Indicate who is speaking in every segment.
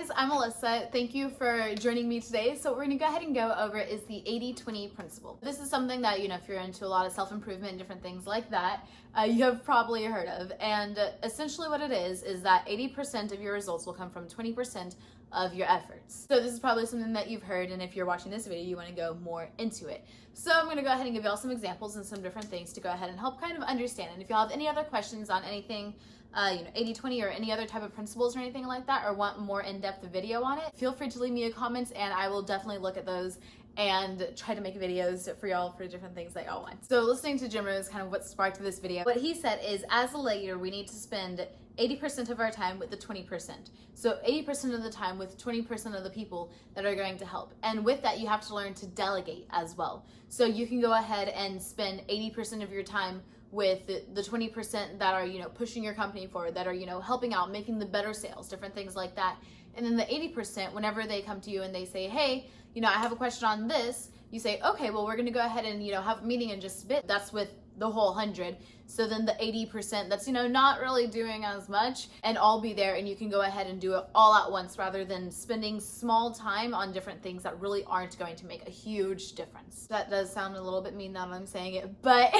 Speaker 1: guys, I'm Alyssa. Thank you for joining me today. So what we're gonna go ahead and go over is the 80-20 principle. This is something that, if you're into a lot of self-improvement and different things like that, you have probably heard of. And essentially what it is that 80% of your results will come from 20% of your efforts. So this is probably something that you've heard, and if you're watching this video, you want to go more into it. So I'm going to go ahead and give you all some examples and some different things to go ahead and help kind of understand. And if you have any other questions on anything, 80-20 or any other type of principles or anything like that, or want more in-depth video on it, feel free to leave me a comment and I will definitely look at those and try to make videos for y'all for different things that y'all want. So listening to Jim is kind of what sparked this video. What he said is, as a leader, we need to spend 80% of our time with the 20%. So 80% of the time with 20% of the people that are going to help. And with that, you have to learn to delegate as well. So you can go ahead and spend 80% of your time with the 20% that are, pushing your company forward, that are, helping out, making the better sales, different things like that. And then the 80%, whenever they come to you and they say, hey, I have a question on this, you say, okay, well, we're gonna go ahead and, have a meeting in just a bit. That's with the whole 100. So then the 80% that's, not really doing as much, and I'll be there and you can go ahead and do it all at once rather than spending small time on different things that really aren't going to make a huge difference. That does sound a little bit mean now that I'm saying it, but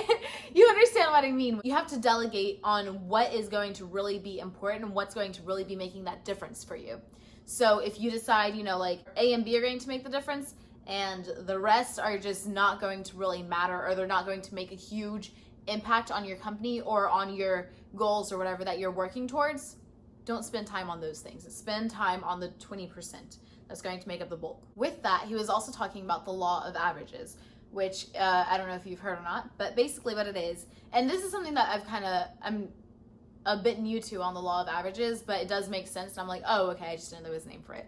Speaker 1: you understand what I mean. You have to delegate on what is going to really be important and what's going to really be making that difference for you. So if you decide, like A and B are going to make the difference and the rest are just not going to really matter, or they're not going to make a huge impact on your company or on your goals or whatever that you're working towards, don't spend time on those things. Spend time on the 20% that's going to make up the bulk. With that, he was also talking about the law of averages, which I don't know if you've heard or not, but basically what it is, and this is something that I'm a bit new to on the law of averages, but it does make sense. And I'm like, oh, okay, I just didn't know there was a name for it.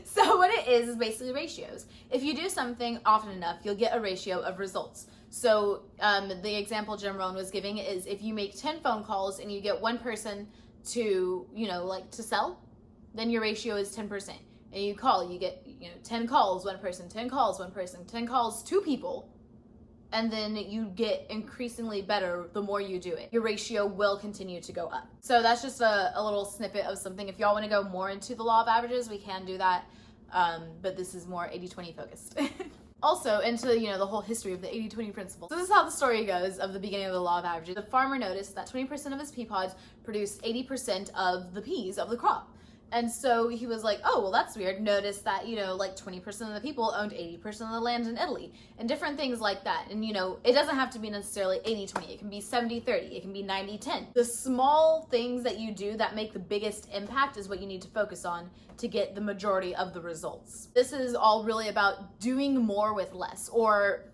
Speaker 1: So what it is basically ratios. If you do something often enough, you'll get a ratio of results. So the example Jim Rohn was giving is, if you make 10 phone calls and you get one person to, to sell, then your ratio is 10%. And you call, you get, 10 calls, one person, 10 calls, one person, 10 calls, two people. And then you get increasingly better the more you do it. Your ratio will continue to go up. So that's just a little snippet of something. If y'all want to go more into the law of averages, we can do that. But this is more 80-20 focused. Also into, the whole history of the 80-20 principle. So this is how the story goes of the beginning of the law of averages. The farmer noticed that 20% of his pea pods produced 80% of the peas of the crop. And so he was like, oh, well, that's weird. Notice that, 20% of the people owned 80% of the land in Italy and different things like that. And, it doesn't have to be necessarily 80-20. It can be 70-30. It can be 90-10. The small things that you do that make the biggest impact is what you need to focus on to get the majority of the results. This is all really about doing more with less, or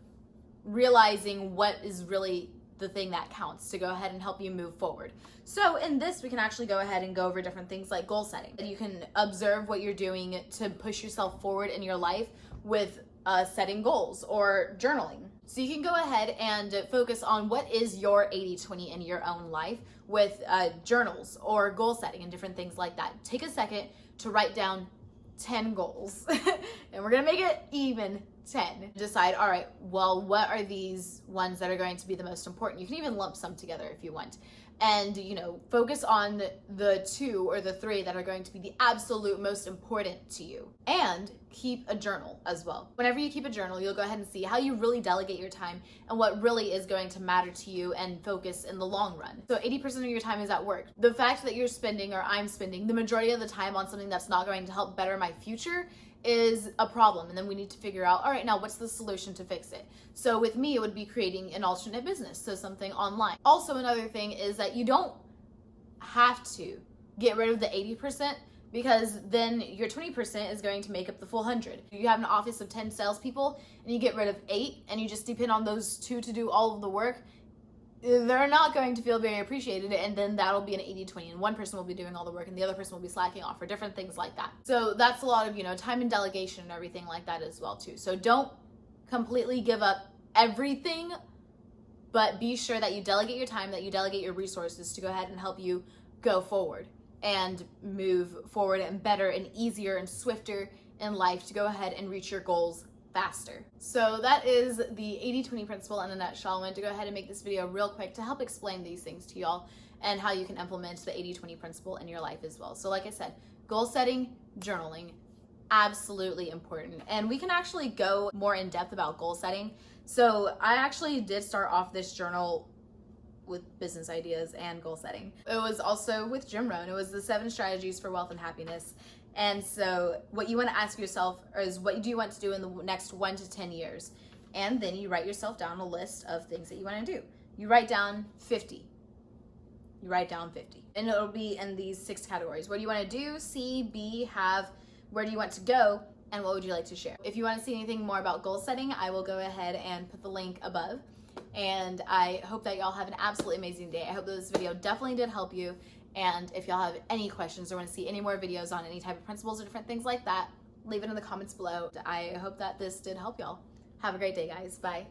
Speaker 1: realizing what is really the thing that counts to go ahead and help you move forward. So in this, we can actually go ahead and go over different things like goal setting. You can observe what you're doing to push yourself forward in your life with setting goals or journaling. So you can go ahead and focus on what is your 80-20 in your own life with journals or goal setting and different things like that. Take a second to write down 10 goals and we're gonna make it even 10. Decide, all right, well, what are these ones that are going to be the most important? You can even lump some together if you want. And, focus on the 2 or the 3 that are going to be the absolute most important to you. And keep a journal as well. Whenever you keep a journal, you'll go ahead and see how you really delegate your time and what really is going to matter to you and focus in the long run. So 80% of your time is at work. The fact that you're spending, or I'm spending, the majority of the time on something that's not going to help better my future is a problem. And then we need to figure out, all right, now what's the solution to fix it? So with me, it would be creating an alternate business, so something online. Also, another thing is that you don't have to get rid of the 80%, because then your 20% is going to make up the full 100. You have an office of 10 salespeople and you get rid of 8 and you just depend on those 2 to do all of the work, they're not going to feel very appreciated, and then that'll be an 80-20, and one person will be doing all the work and the other person will be slacking off, or different things like that. So that's a lot of, time and delegation and everything like that as well too. So don't completely give up everything, but be sure that you delegate your time, that you delegate your resources to go ahead and help you go forward and move forward and better and easier and swifter in life to go ahead and reach your goals faster. So that is the 80-20 principle in a nutshell. I wanted to go ahead and make this video real quick to help explain these things to y'all and how you can implement the 80-20 principle in your life as well. So like I said, Goal setting, journaling, absolutely important. And we can actually go more in depth about goal setting. So I actually did start off this journal with business ideas and goal setting. It was also with Jim Rohn. It was the 7 strategies for wealth and happiness. And so what you want to ask yourself is, what do you want to do in the next 1 to 10 years? And then you write yourself down a list of things that you want to do. You write down 50. You write down 50. And it'll be in these 6 categories. What do you want to do, see, be, have, where do you want to go, and what would you like to share? If you want to see anything more about goal setting, I will go ahead and put the link above. And I hope that y'all have an absolutely amazing day. I hope that this video definitely did help you. And if y'all have any questions or want to see any more videos on any type of principles or different things like that, leave it in the comments below. I hope that this did help y'all. Have a great day, guys. Bye.